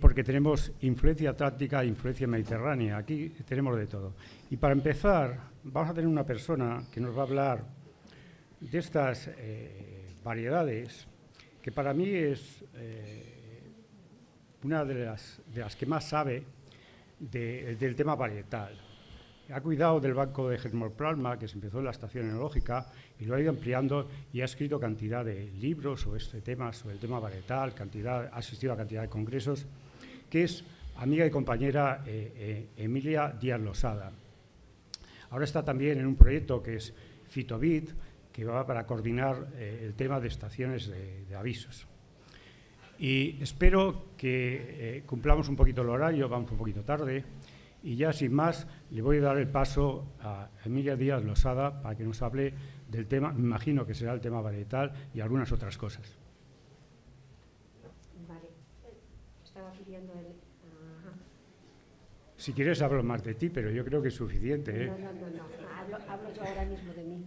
porque tenemos influencia atlántica e influencia mediterránea. Aquí tenemos de todo. Y para empezar, vamos a tener una persona que nos va a hablar de estas variedades, que para mí es una de las que más sabe del tema varietal. Ha cuidado del banco de germoplasma que se empezó en la estación enológica y lo ha ido ampliando y ha escrito cantidad de libros sobre este tema, sobre el tema varietal, ha asistido a cantidad de congresos, que es amiga y compañera Emilia Díaz Losada. Ahora está también en un proyecto que es Fitobit, que va para coordinar el tema de estaciones de avisos. Y espero que cumplamos un poquito el horario, vamos un poquito tarde. Y ya sin más, le voy a dar el paso a Emilia Díaz Losada para que nos hable del tema, me imagino que será el tema varietal y algunas otras cosas. Vale, estaba pidiendo el... Si quieres hablo más de ti, pero yo creo que es suficiente. No, hablo yo ahora mismo de mí.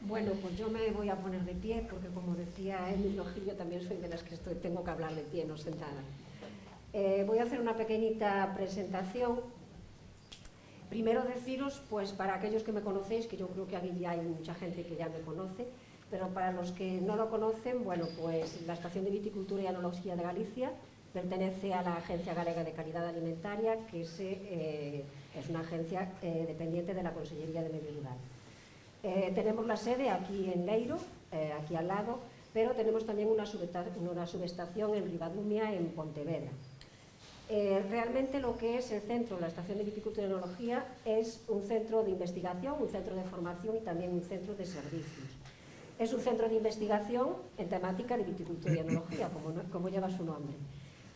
Bueno, pues yo me voy a poner de pie porque, como decía Emilio Gil, yo también soy de las que tengo que hablar de pie, no sentada. Voy a hacer una pequeñita presentación. Primero deciros, pues para aquellos que me conocéis, que yo creo que aquí ya hay mucha gente que ya me conoce, pero para los que no lo conocen, bueno, pues la Estación de Viticultura y Enología de Galicia pertenece a la Agencia Galega de Calidad Alimentaria, que es una agencia dependiente de la Consellería de Medio Rural. Tenemos la sede aquí en Leiro, aquí al lado, pero tenemos también una subestación en Ribadumia, en Pontevedra. Realmente lo que es el centro, la Estación de Viticultura y Enología, es un centro de investigación, un centro de formación y también un centro de servicios. Es un centro de investigación en temática de viticultura y enología, como lleva su nombre.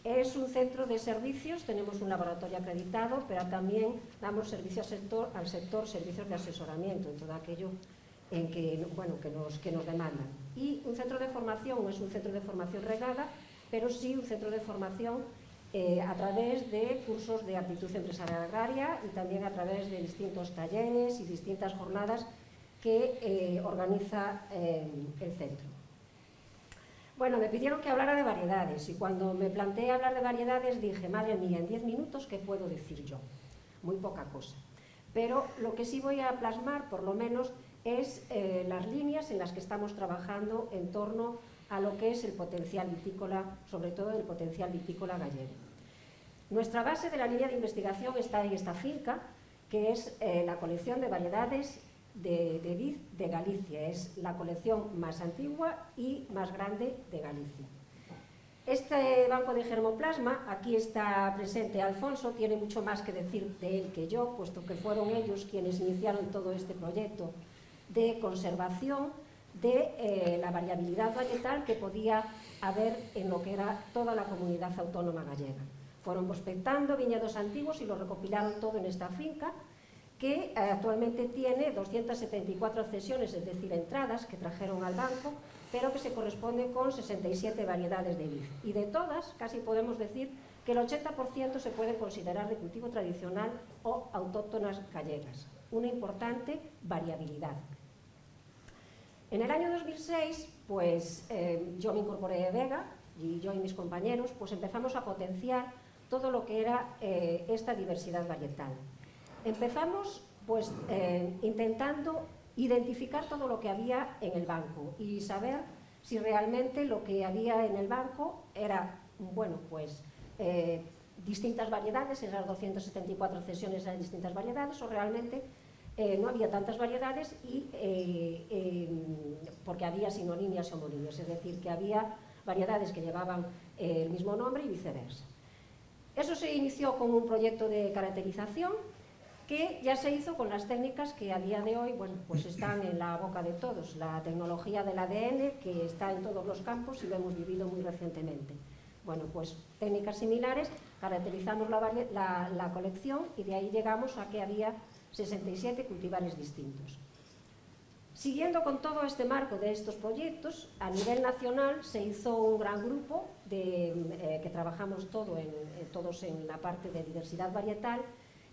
Es un centro de servicios, tenemos un laboratorio acreditado, pero también damos servicio al sector, servicios de asesoramiento en todo aquello en que nos demandan. Y un centro de formación no es un centro de formación regada, pero sí un centro de formación a través de cursos de aptitud empresarial agraria y también a través de distintos talleres y distintas jornadas que organiza el centro. Bueno, me pidieron que hablara de variedades y cuando me planteé hablar de variedades dije, madre mía, en 10 minutos, ¿qué puedo decir yo? Muy poca cosa. Pero lo que sí voy a plasmar, por lo menos, es las líneas en las que estamos trabajando en torno a lo que es el potencial vitícola, sobre todo el potencial vitícola gallego. Nuestra base de la línea de investigación está en esta finca, que es la colección de variedades de vid de Galicia. Es la colección más antigua y más grande de Galicia. Este banco de germoplasma, aquí está presente Alfonso, tiene mucho más que decir de él que yo, puesto que fueron ellos quienes iniciaron todo este proyecto de conservación de la variabilidad varietal que podía haber en lo que era toda la comunidad autónoma gallega. Fueron prospectando viñedos antiguos y lo recopilaron todo en esta finca, que actualmente tiene 274 cesiones, es decir, entradas que trajeron al banco, pero que se corresponde con 67 variedades de vid. Y de todas, casi podemos decir que el 80% se puede considerar de cultivo tradicional o autóctonas gallegas. Una importante variabilidad. En el año 2006, pues yo me incorporé de Vega y yo y mis compañeros pues empezamos a potenciar todo lo que era esta diversidad varietal. Empezamos pues intentando identificar todo lo que había en el banco y saber si realmente lo que había en el banco era, bueno, pues distintas variedades, esas 274 cesiones eran distintas variedades, o realmente no había tantas variedades porque había sinonimias y homónimias, es decir, que había variedades que llevaban el mismo nombre y viceversa. Eso se inició con un proyecto de caracterización que ya se hizo con las técnicas que a día de hoy, bueno, pues están en la boca de todos, la tecnología del ADN que está en todos los campos y lo hemos vivido muy recientemente. Bueno, pues técnicas similares, caracterizamos la colección y de ahí llegamos a que había 67 cultivares distintos. Siguiendo con todo este marco de estos proyectos, a nivel nacional se hizo un gran grupo que trabajamos todos en la parte de diversidad varietal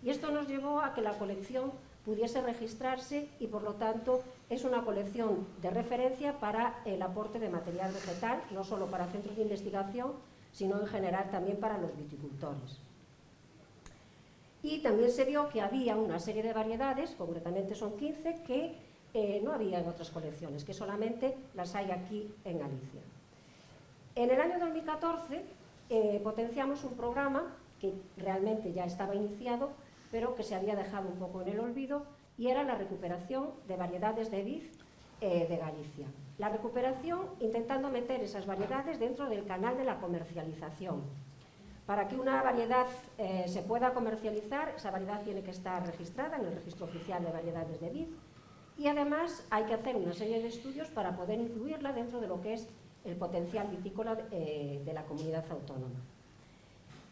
Y esto nos llevó a que la colección pudiese registrarse y, por lo tanto, es una colección de referencia para el aporte de material vegetal, no solo para centros de investigación, sino en general también para los viticultores. Y también se vio que había una serie de variedades, concretamente son 15, que no había en otras colecciones, que solamente las hay aquí en Galicia. En el año 2014 potenciamos un programa que realmente ya estaba iniciado, pero que se había dejado un poco en el olvido, y era la recuperación de variedades de vid de Galicia. La recuperación intentando meter esas variedades dentro del canal de la comercialización. Para que una variedad se pueda comercializar, esa variedad tiene que estar registrada en el Registro Oficial de Variedades de Vid, y además hay que hacer una serie de estudios para poder incluirla dentro de lo que es el potencial vitícola de la comunidad autónoma.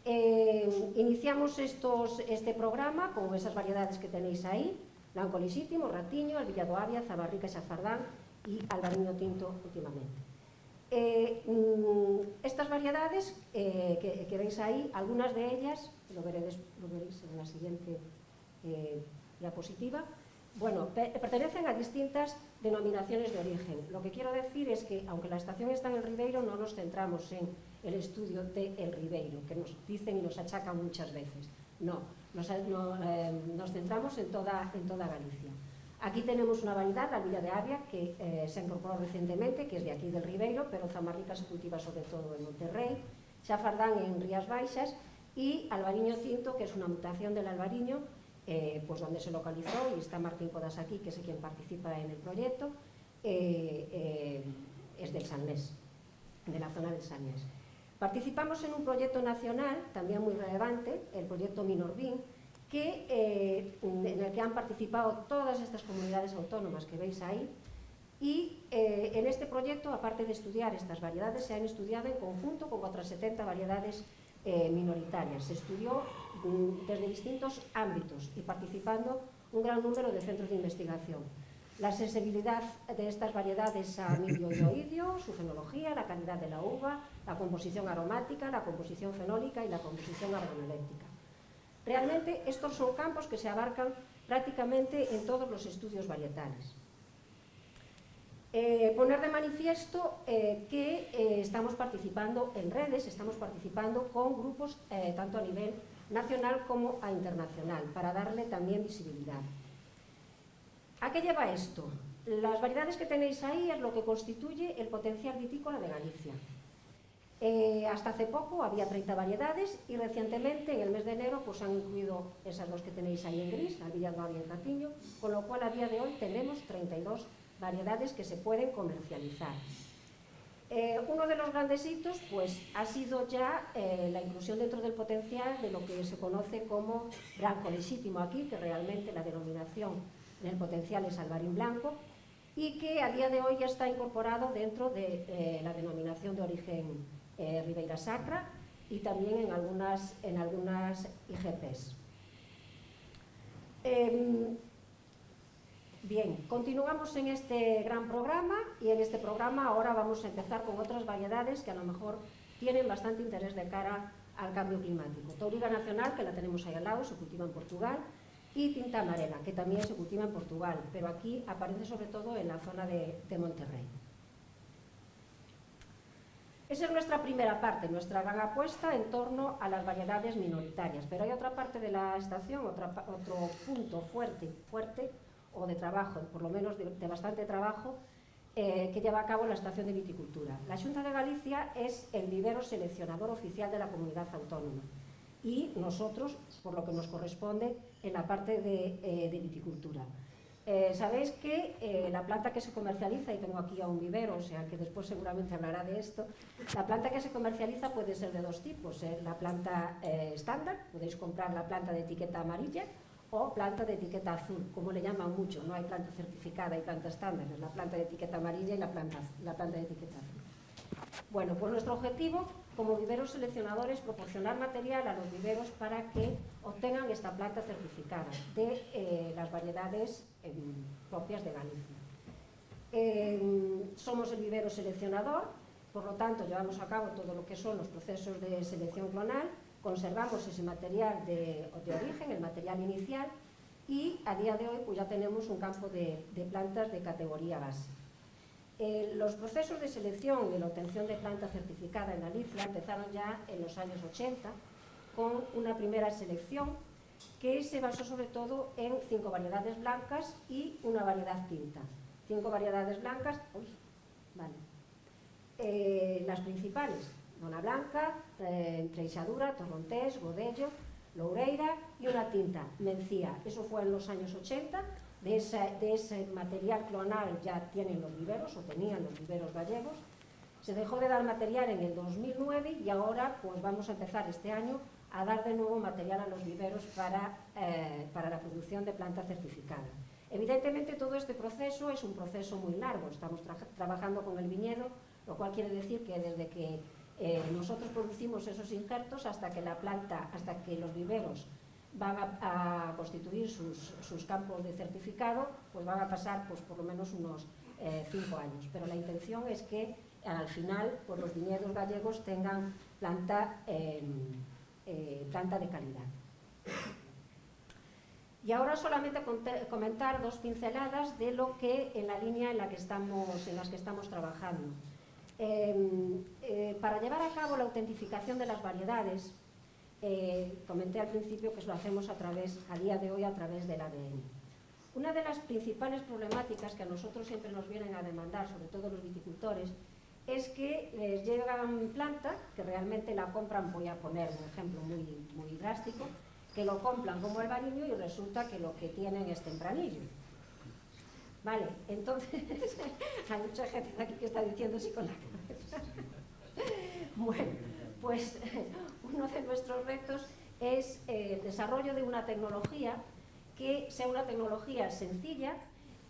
Iniciamos este programa con esas variedades que tenéis ahí: Blanco Lixítimo, Ratiño, Albillado Avia, Zabarrica y Xafardán, y Albariño Tinto últimamente. Estas variedades que veis ahí, algunas de ellas, lo veréis en la siguiente diapositiva, bueno, pertenecen a distintas denominaciones de origen. Lo que quiero decir es que, aunque la estación está en el Ribeiro, no nos centramos en el estudio del Ribeiro, que nos dicen y nos achacan muchas veces. No, nos centramos en toda Galicia. Aquí tenemos una variedad, la Albilla de Avia, que se incorporó recientemente, que es de aquí del Ribeiro, pero Zamarrica se cultiva sobre todo en Monterrey, Xafardán en Rías Baixas, y Albariño Tinto, que es una mutación del albariño, pues donde se localizó, y está Martín Codas aquí, que es quien participa en el proyecto, es del Salnés, de la zona del Salnés. Participamos en un proyecto nacional, también muy relevante, el proyecto Minorbín, en el que han participado todas estas comunidades autónomas que veis ahí, y en este proyecto, aparte de estudiar estas variedades, se han estudiado en conjunto con otras 70 variedades minoritarias. Se estudió desde distintos ámbitos y participando un gran número de centros de investigación. La sensibilidad de estas variedades a milio y oidio, su fenología, la calidad de la uva, la composición aromática, la composición fenólica y la composición organoléptica. Realmente estos son campos que se abarcan prácticamente en todos los estudios varietales. Poner de manifiesto que estamos participando en redes, estamos participando con grupos tanto a nivel nacional como a internacional, para darle también visibilidad. ¿A qué lleva esto? Las variedades que tenéis ahí es lo que constituye el potencial vitícola de Galicia. Hasta hace poco había 30 variedades y recientemente, en el mes de enero, pues han incluido esas dos que tenéis ahí en gris, Albillado Avia y Ratiño, con lo cual a día de hoy tenemos 32 variedades que se pueden comercializar. Uno de los grandes hitos pues, ha sido ya la inclusión dentro del potencial de lo que se conoce como Blanco Lexítimo aquí, que realmente la denominación del potencial es Albarín Blanco, y que a día de hoy ya está incorporado dentro de la denominación de origen Ribeira Sacra y también en algunas IGPs. Bien, continuamos en este gran programa, y en este programa ahora vamos a empezar con otras variedades que a lo mejor tienen bastante interés de cara al cambio climático. Touriga nacional, que la tenemos ahí al lado, se cultiva en Portugal, y tinta amarela, que también se cultiva en Portugal, pero aquí aparece sobre todo en la zona de Monterrey. Esa es nuestra primera parte, nuestra gran apuesta en torno a las variedades minoritarias, pero hay otra parte de la estación, otro punto fuerte o de trabajo, por lo menos de bastante trabajo, que lleva a cabo la estación de viticultura. La Xunta de Galicia es el vivero seleccionador oficial de la comunidad autónoma, y nosotros, por lo que nos corresponde, en la parte de viticultura. Sabéis que la planta que se comercializa, y tengo aquí a un vivero, o sea que después seguramente hablará de esto, la planta que se comercializa puede ser de dos tipos, la planta estándar, podéis comprar la planta de etiqueta amarilla, o planta de etiqueta azul, como le llaman mucho. No hay planta certificada, hay planta estándar, es la planta de etiqueta amarilla y la planta de etiqueta azul. Bueno, pues nuestro objetivo como viveros seleccionadores es proporcionar material a los viveros para que obtengan esta planta certificada de las variedades propias de Galicia. Somos el vivero seleccionador, por lo tanto llevamos a cabo todo lo que son los procesos de selección clonal, conservamos ese material de origen, el material inicial, y a día de hoy pues ya tenemos un campo de plantas de categoría base. Los procesos de selección y la obtención de planta certificada en Galicia empezaron ya en los años 80 con una primera selección que se basó sobre todo en 5 variedades blancas y una variedad tinta. 5 variedades blancas, las principales: Dona Blanca, Treixadura, Torrontés, Godello, Loureira y una tinta, Mencía. Eso fue en los años 80. De ese material clonal ya tienen los viveros, o tenían los viveros gallegos. Se dejó de dar material en el 2009 y ahora pues vamos a empezar este año a dar de nuevo material a los viveros para la producción de planta certificada. Evidentemente todo este proceso es un proceso muy largo. Estamos trabajando con el viñedo, lo cual quiere decir que desde que nosotros producimos esos injertos hasta que la planta, hasta que los viveros van a constituir sus campos de certificado, pues van a pasar pues por lo menos unos 5 años. Pero la intención es que al final pues los viñedos gallegos tengan planta de calidad. Y ahora solamente comentar 2 pinceladas de lo que en la línea en las que estamos trabajando. Para llevar a cabo la autentificación de las variedades, comenté al principio que lo hacemos a día de hoy a través del ADN. Una de las principales problemáticas que a nosotros siempre nos vienen a demandar, sobre todo los viticultores, es que les llegan planta, que realmente la compran, voy a poner un ejemplo muy drástico, que lo compran como albariño y resulta que lo que tienen es tempranillo. Vale, entonces hay mucha gente aquí que está diciendo sí con la cabeza. Bueno, pues uno de nuestros retos es el desarrollo de una tecnología que sea una tecnología sencilla,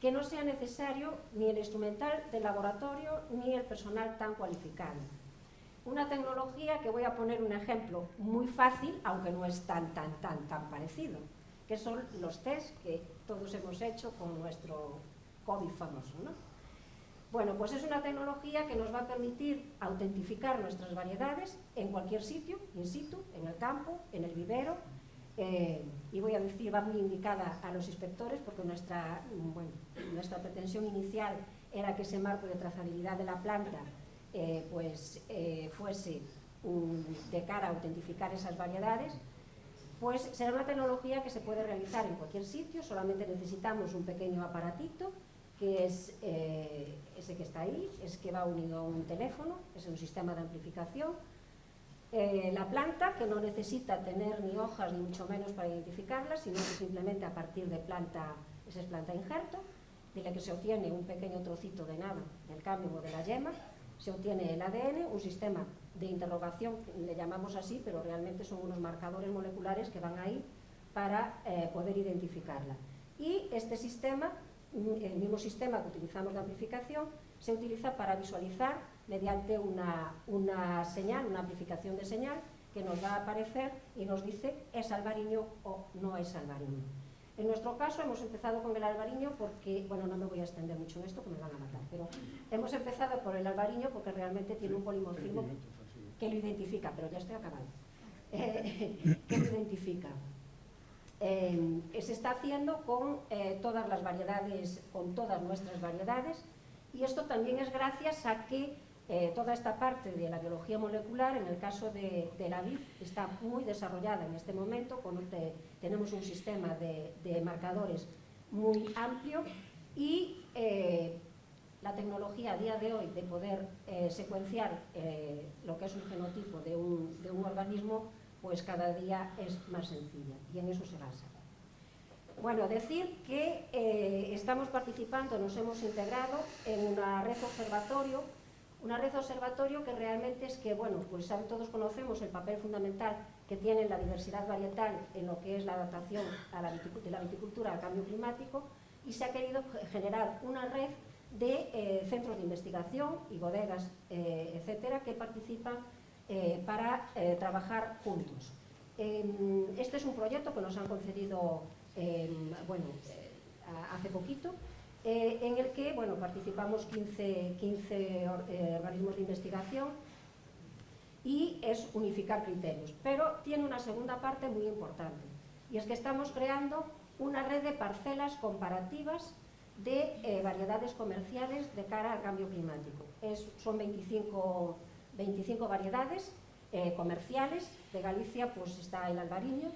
que no sea necesario ni el instrumental del laboratorio ni el personal tan cualificado. Una tecnología que voy a poner un ejemplo muy fácil, aunque no es tan parecido, que son los test que todos hemos hecho con nuestro COVID famoso, ¿no? Bueno, pues es una tecnología que nos va a permitir autentificar nuestras variedades en cualquier sitio, in situ, en el campo, en el vivero, y voy a decir, va muy indicada a los inspectores, porque nuestra pretensión inicial era que ese marco de trazabilidad de la planta fuese de cara a autentificar esas variedades. Pues será una tecnología que se puede realizar en cualquier sitio. Solamente necesitamos un pequeño aparatito, que es ese que está ahí, es que va unido a un teléfono, es un sistema de amplificación. La planta, que no necesita tener ni hojas ni mucho menos para identificarla, sino que simplemente a partir de planta, esa es planta injerto, de la que se obtiene un pequeño trocito de nada del cámbio o de la yema, se obtiene el ADN, un sistema de interrogación, le llamamos así, pero realmente son unos marcadores moleculares que van ahí para poder identificarla. Y este sistema, el mismo sistema que utilizamos de amplificación, se utiliza para visualizar mediante una señal, una amplificación de señal, que nos va a aparecer y nos dice es albariño o no es albariño. En nuestro caso hemos empezado con el albariño porque, bueno, no me voy a extender mucho en esto que me van a matar, pero hemos empezado por el albariño porque realmente tiene un polimorfismo que lo identifica, pero ya estoy acabando, que lo identifica. Se está haciendo con todas las variedades, con todas nuestras variedades, y esto también es gracias a que toda esta parte de la biología molecular, en el caso de la vid, está muy desarrollada en este momento. Tenemos un sistema de marcadores muy amplio y la tecnología a día de hoy de poder secuenciar lo que es un genotipo de un organismo, pues cada día es más sencilla, y en eso se basa. Bueno, decir que estamos participando, nos hemos integrado en una red observatorio que realmente es que, bueno, pues todos conocemos el papel fundamental que tiene la diversidad varietal en lo que es la adaptación de la viticultura al cambio climático, y se ha querido generar una red de centros de investigación y bodegas, etcétera, que participan para trabajar juntos. Este es un proyecto que nos han concedido hace poquito, en el que participamos 15 organismos de investigación, y es unificar criterios. Pero tiene una segunda parte muy importante, y es que estamos creando una red de parcelas comparativas de variedades comerciales de cara al cambio climático. Son 25 variedades comerciales. De Galicia pues está el albariño.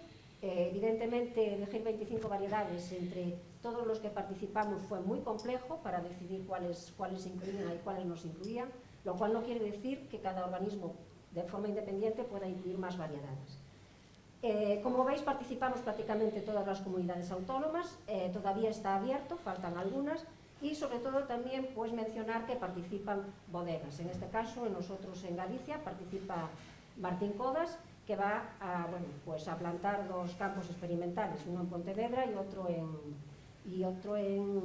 Evidentemente, elegir 25 variedades entre todos los que participamos fue muy complejo para decidir cuáles se incluían y cuáles no se incluían, lo cual no quiere decir que cada organismo de forma independiente pueda incluir más variedades. Como veis, participamos prácticamente todas las comunidades autónomas, todavía está abierto, faltan algunas, y sobre todo también pues mencionar que participan bodegas. En este caso, nosotros en Galicia participa Martín Codas, que va a, bueno, pues a plantar 2 campos experimentales, uno en Pontevedra y otro en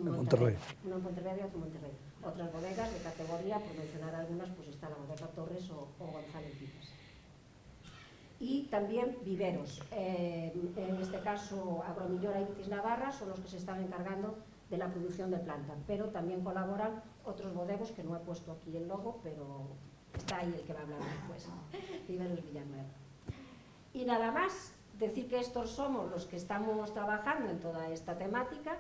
Monterrey. Uno en Pontevedra y otro en Monterrey. Otras bodegas de categoría, por mencionar algunas, pues está la bodega Torres o González Vidas. Y también viveros. En este caso, Agromillora y Vitis Navarra son los que se están encargando de la producción de planta, pero también colaboran otros bodegos, que no he puesto aquí el logo, pero está ahí el que va a hablar después, Viveros Villanueva. Y nada más, decir que estos somos los que estamos trabajando en toda esta temática,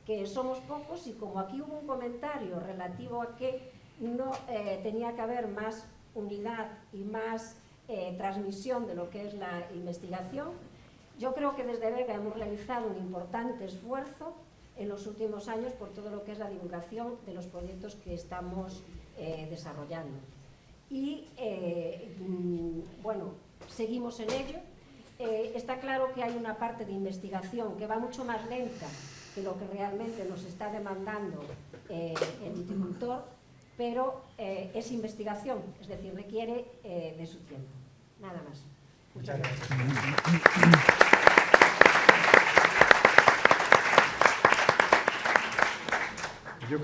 que somos pocos, y como aquí hubo un comentario relativo a que no tenía que haber más unidad y más transmisión de lo que es la investigación, yo creo que desde Vega hemos realizado un importante esfuerzo en los últimos años por todo lo que es la divulgación de los proyectos que estamos desarrollando. Y bueno, seguimos en ello. Está claro que hay una parte de investigación que va mucho más lenta que lo que realmente nos está demandando el viticultor, pero es investigación, es decir, requiere de su tiempo. Nada más. Muchas gracias. Yo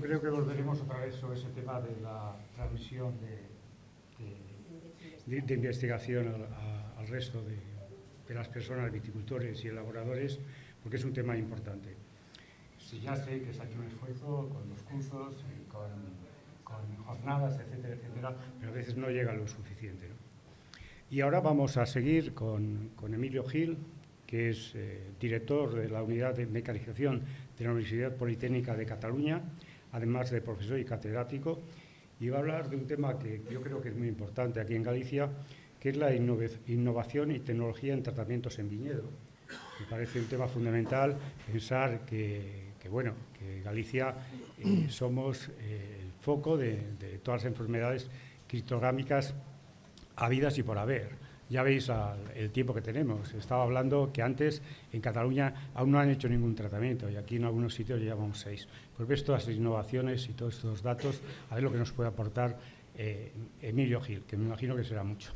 creo que volveremos otra vez sobre ese tema de la transmisión de investigación al resto de las personas, viticultores y elaboradores, porque es un tema importante. Sí, ya sé que se ha hecho un esfuerzo con los cursos, con jornadas, etcétera, etcétera, pero a veces no llega lo suficiente, ¿no? Y ahora vamos a seguir con Emilio Gil, que es director de la Unidad de Mecanización de la Universidad Politécnica de Cataluña, además de profesor y catedrático, y va a hablar de un tema que yo creo que es muy importante aquí en Galicia, que es la innovación y tecnología en tratamientos en viñedo. Me parece un tema fundamental pensar que Galicia somos el foco de todas las enfermedades criptogámicas habidas y por haber. Ya veis el tiempo que tenemos. Estaba hablando que antes en Cataluña aún no han hecho ningún tratamiento y aquí en algunos sitios ya llevamos 6. Pues ves todas las innovaciones y todos estos datos, a ver lo que nos puede aportar Emilio Gil, que me imagino que será mucho.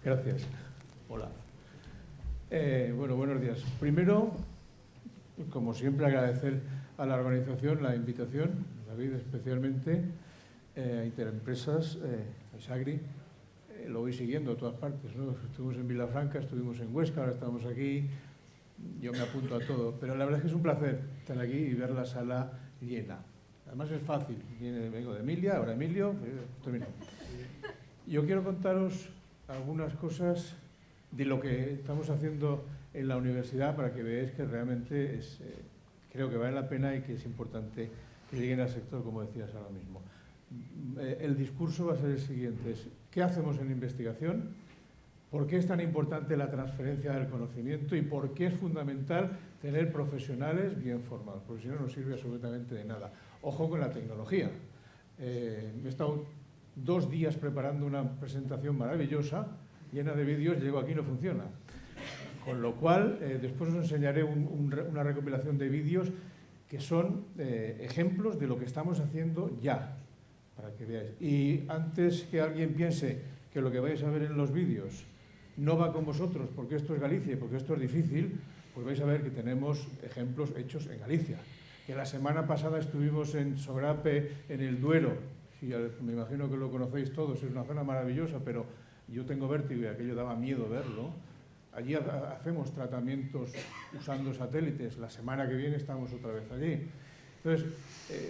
Gracias. Hola. Bueno, buenos días. Primero, como siempre, agradecer a la organización la invitación, David especialmente, a Interempresas, a Isagri. Lo voy siguiendo a todas partes, ¿no? Estuvimos en Vilafranca, estuvimos en Huesca, ahora estamos aquí. Yo me apunto a todo, pero la verdad es que es un placer estar aquí y ver la sala llena. Además es fácil. Vengo de Emilia, ahora Emilio, termino. Yo quiero contaros algunas cosas de lo que estamos haciendo en la universidad para que veáis que realmente creo que vale la pena y que es importante que lleguen al sector, como decías ahora mismo. El discurso va a ser el siguiente: ¿qué hacemos en investigación? ¿Por qué es tan importante la transferencia del conocimiento? ¿Y por qué es fundamental tener profesionales bien formados? Porque si no, no sirve absolutamente de nada. Ojo con la tecnología. He estado 2 días preparando una presentación maravillosa, llena de vídeos, llego aquí y no funciona. Con lo cual, después os enseñaré una recopilación de vídeos que son ejemplos de lo que estamos haciendo ya, para que veáis. Y antes que alguien piense que lo que vais a ver en los vídeos no va con vosotros, porque esto es Galicia y porque esto es difícil, pues vais a ver que tenemos ejemplos hechos en Galicia. Que la semana pasada estuvimos en Sogrape, en el Duero. Sí, me imagino que lo conocéis todos, es una zona maravillosa, pero yo tengo vértigo y aquello daba miedo verlo. Allí hacemos tratamientos usando satélites, la semana que viene estamos otra vez allí. Entonces,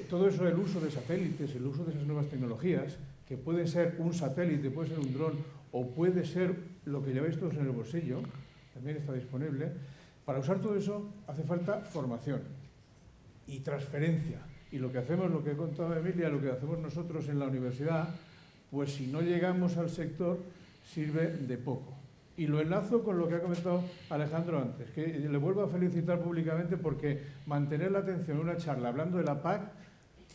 todo eso, el uso de satélites, el uso de esas nuevas tecnologías, que puede ser un satélite, puede ser un dron, o puede ser lo que lleváis todos en el bolsillo, también está disponible. Para usar todo eso hace falta formación y transferencia. Y lo que hacemos, lo que he contado Emilia, lo que hacemos nosotros en la universidad, pues si no llegamos al sector, sirve de poco. Y lo enlazo con lo que ha comentado Alejandro antes, que le vuelvo a felicitar públicamente porque mantener la atención en una charla hablando de la PAC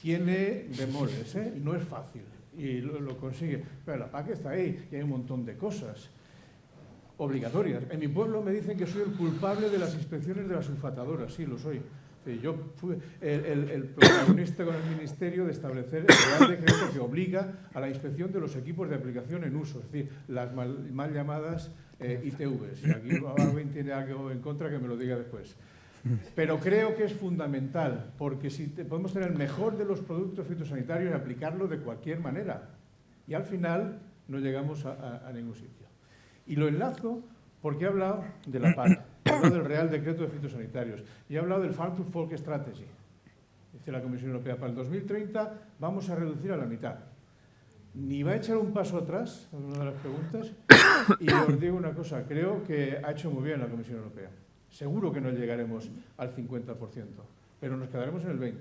tiene bemoles, ¿eh? No es fácil y lo consigue. Pero la PAC está ahí y hay un montón de cosas obligatorias. En mi pueblo me dicen que soy el culpable de las inspecciones de las sulfatadoras, sí, lo soy. Yo fui el protagonista con el Ministerio de establecer el Real Decreto que obliga a la inspección de los equipos de aplicación en uso, es decir, las mal llamadas ITV. Si aquí alguien tiene algo en contra, que me lo diga después. Pero creo que es fundamental, porque si podemos tener el mejor de los productos fitosanitarios y aplicarlo de cualquier manera. Y al final no llegamos a ningún sitio. Y lo enlazo porque he hablado de la PAC, he hablado del Real Decreto de Fitosanitarios y he hablado del Farm to Fork Strategy. Dice la Comisión Europea, para el 2030 vamos a reducir a la mitad. Ni va a echar un paso atrás, es una de las preguntas, y os digo una cosa, creo que ha hecho muy bien la Comisión Europea. Seguro que no llegaremos al 50%, pero nos quedaremos en el 20%.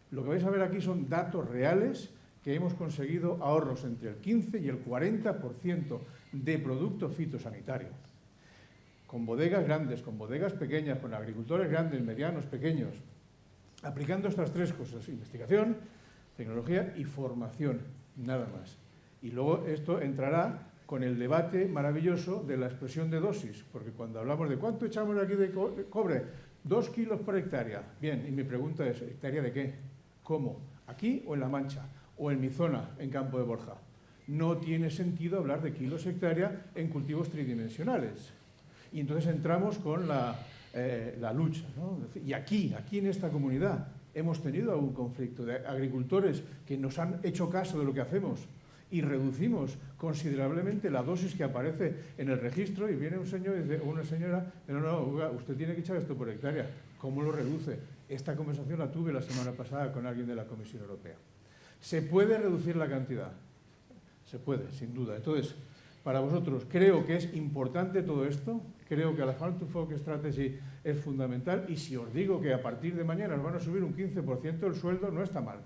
Lo que vais a ver aquí son datos reales que hemos conseguido ahorros entre el 15 y el 40% de producto fitosanitario. Con bodegas grandes, con bodegas pequeñas, con agricultores grandes, medianos, pequeños, aplicando estas tres cosas: investigación, tecnología y formación, nada más. Y luego esto entrará con el debate maravilloso de la expresión de dosis, porque cuando hablamos de cuánto echamos aquí de cobre, 2 kilos por hectárea. Bien, y mi pregunta es, ¿hectárea de qué? ¿Cómo? ¿Aquí o en La Mancha? ¿O en mi zona, en Campo de Borja? No tiene sentido hablar de kilos hectárea en cultivos tridimensionales. Y entonces entramos con la lucha, ¿no? Y aquí en esta comunidad hemos tenido algún conflicto de agricultores que nos han hecho caso de lo que hacemos y reducimos considerablemente la dosis que aparece en el registro, y viene un señor y dice, o una señora, no, usted tiene que echar esto por hectárea. ¿Cómo lo reduce? Esta conversación la tuve la semana pasada con alguien de la Comisión Europea. ¿Se puede reducir la cantidad? Se puede, sin duda. Entonces, para vosotros, creo que es importante todo esto, creo que la Farm to Fork Strategy es fundamental, y si os digo que a partir de mañana nos van a subir un 15% el sueldo, no está mal,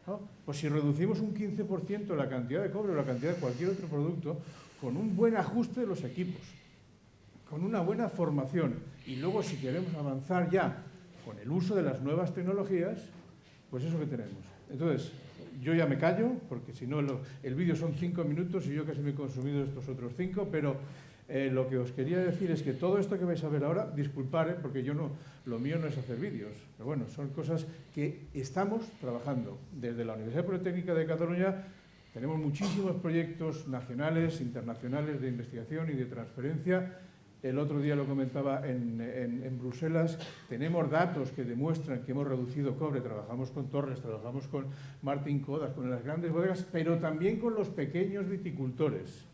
¿no? Pues si reducimos un 15% la cantidad de cobre o la cantidad de cualquier otro producto, con un buen ajuste de los equipos, con una buena formación, y luego si queremos avanzar ya con el uso de las nuevas tecnologías, pues eso que tenemos. Entonces, yo ya me callo, porque si no el vídeo son 5 minutos y yo casi me he consumido estos otros 5, pero lo que os quería decir es que todo esto que vais a ver ahora, disculpad, porque lo mío no es hacer vídeos, pero bueno, son cosas que estamos trabajando. Desde la Universidad Politécnica de Cataluña tenemos muchísimos proyectos nacionales, internacionales de investigación y de transferencia. El otro día lo comentaba en Bruselas, tenemos datos que demuestran que hemos reducido cobre, trabajamos con Torres, trabajamos con Martin Kodas, con las grandes bodegas, pero también con los pequeños viticultores.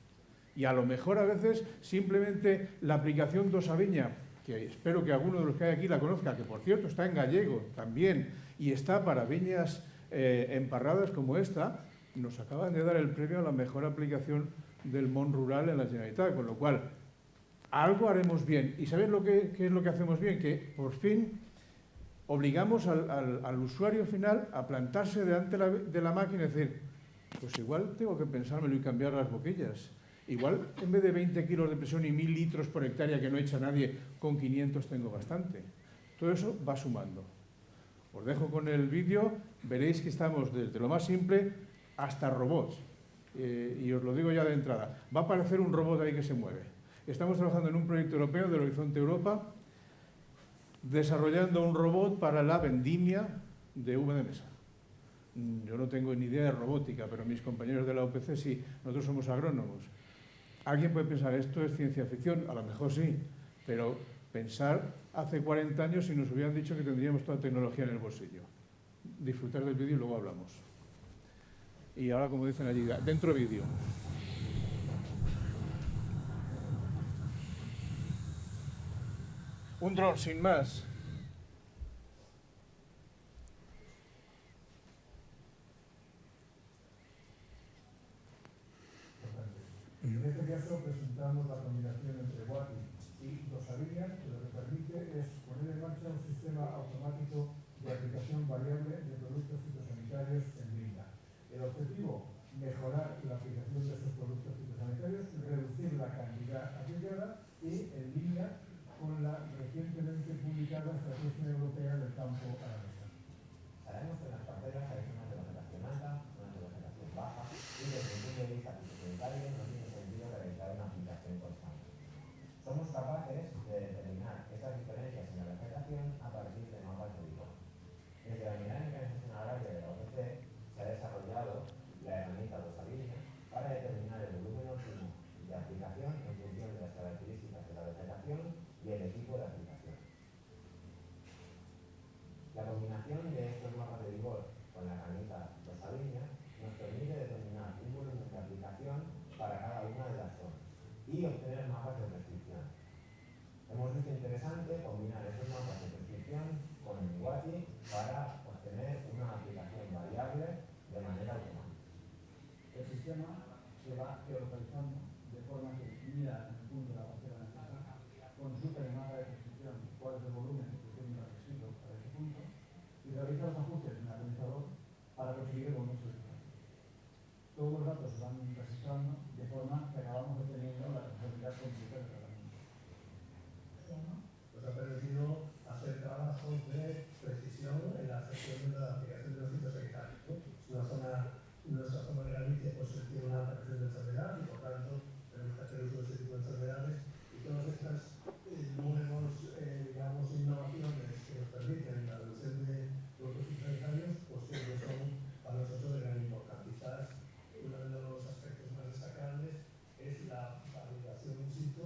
Y a lo mejor a veces simplemente la aplicación dos Aviña, que espero que alguno de los que hay aquí la conozca, que por cierto está en gallego también, y está para viñas emparradas como esta, nos acaban de dar el premio a la mejor aplicación del món rural en la Generalitat, con lo cual algo haremos bien. ¿Y sabéis qué es lo que hacemos bien? Que por fin obligamos al usuario final a plantarse delante de la máquina y decir, pues igual tengo que pensármelo y cambiar las boquillas. Igual en vez de 20 kilos de presión y 1000 litros por hectárea que no echa nadie, con 500 tengo bastante. Todo eso va sumando. Os dejo con el vídeo, veréis que estamos desde lo más simple hasta robots. Y os lo digo ya de entrada, va a aparecer un robot ahí que se mueve. Estamos trabajando en un proyecto europeo del Horizonte Europa, desarrollando un robot para la vendimia de uva de mesa. Yo no tengo ni idea de robótica, pero mis compañeros de la UPC sí, nosotros somos agrónomos. Alguien puede pensar, esto es ciencia ficción, a lo mejor sí, pero pensar hace 40 años si nos hubieran dicho que tendríamos toda tecnología en el bolsillo. Disfrutar del vídeo y luego hablamos. Y ahora, como dicen allí, dentro vídeo. Un dron sin más. caso presentamos la combinación entre Guati y Dosavinia, que lo que permite es poner en marcha un sistema automático de aplicación variable de productos fitosanitarios en línea. El objetivo, mejorar la aplicación de estos productos fitosanitarios, reducir la cantidad aplicada y en línea con la recientemente publicada Estrategia Europea del Campo a la Mesa. Sabemos que en las parcelas hay zonas de vegetación alta, zonas de vegetación baja y desde el punto de vista fitosanitario no tiene sentido realizar una aplicación constante. Somos capaces de determinar esas diferencias en la vegetación a partir de mapas de Vigor. Desde la Unidad de Mecanización Agraria de la OPC se ha desarrollado la herramienta Dosavinia para determinar el volumen óptimo de aplicación en función de las características de la vegetación y el equipo de aplicación. La combinación de estos mapas de Vigor con la herramienta Dosavinia nos permite determinar un volumen de aplicación para cada una de las zonas y obtener mapas de prescripción. Hemos visto interesante combinar esos mapas de prescripción con el Guati para obtener una aplicación variable de manera automática. El sistema se va geolocalizando de forma que mira en el punto de la parcela necesaria, consulta el mapa de prescripción cuál es el volumen que tiene requisito para ese punto y realiza los ajustes en el administrador para conseguir el volumen solicitado. Todos los datos se van registrando de forma que acabamos obteniendo la responsabilidad completa del tratamiento. Nos ha permitido hacer trabajos de precisión en la gestión de la aplicación de los fitosanitarios. Nuestra zona de Galicia pues, tiene una alta presión de enfermedad y por tanto tenemos que hacer uso de ese tipo de enfermedades y todas estas nuevas digamos, innovaciones que nos permiten la reducción de productos fitosanitarios pues siempre son para nosotros de gran importancia. Quizás uno de los aspectos más destacables es la validación in situ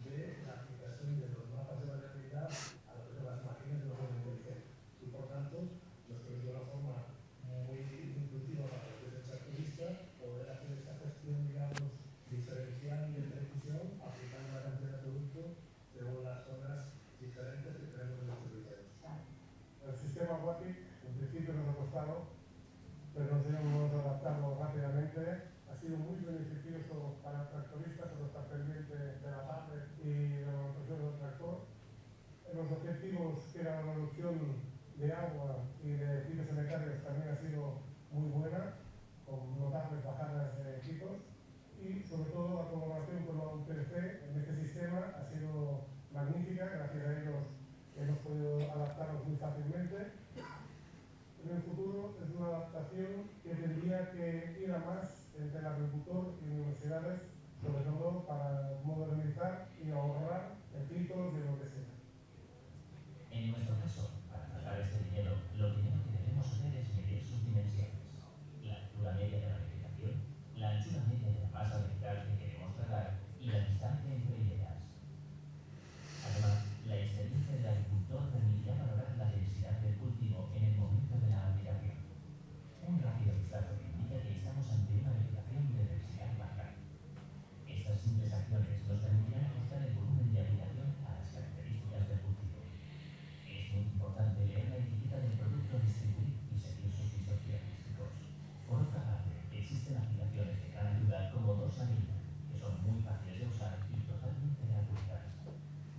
de la aplicación de los mapas de variabilidad a lo que son las máquinas de los inteligentes y por tanto nos permite una forma muy intuitiva para lo que es el tractorista poder hacer esta gestión digamos diferencial y de precisión aplicando la cantidad de producto según las zonas diferentes que tenemos en nuestros viveros. El sistema Guati en principio nos ha costado, pero nos hemos adaptado rápidamente. Ha sido muy beneficioso para el tractorista que no está pendiente de la tablet y de la manutención del tractor. Los objetivos que era la reducción de agua y de fitosanitarios también ha sido muy buena, con notables bajadas de equipos y sobre todo la colaboración con la UPC en este sistema ha sido magnífica, gracias a ellos hemos podido adaptarnos muy fácilmente. En el futuro es una adaptación que tendría que ir a más entre el agricultor y universidades, sobre todo para modernizar y ahorrar equipos de lo que sea. En nuestro caso, para tratar este dinero, lo primero que debemos hacer es medir sus dimensiones. La altura media de la vegetación, la anchura media de la masa vegetal que queremos tratar y la distancia entre hileras. Además, la experiencia del agricultor permitirá valorar la densidad del cultivo en el momento de la aplicación. Un rápido vistazo indica que estamos ante una vegetación de densidad baja. Estas simples acciones nos permitirán ajustar el volumen de aplicación a las características del cultivo. Es muy importante leer la etiqueta del producto a distribuir y seguir sus visos diagnósticos. Por otra parte, existen aplicaciones de gran ayuda como Dosavinia, que son muy fáciles de usar y totalmente gratuitas.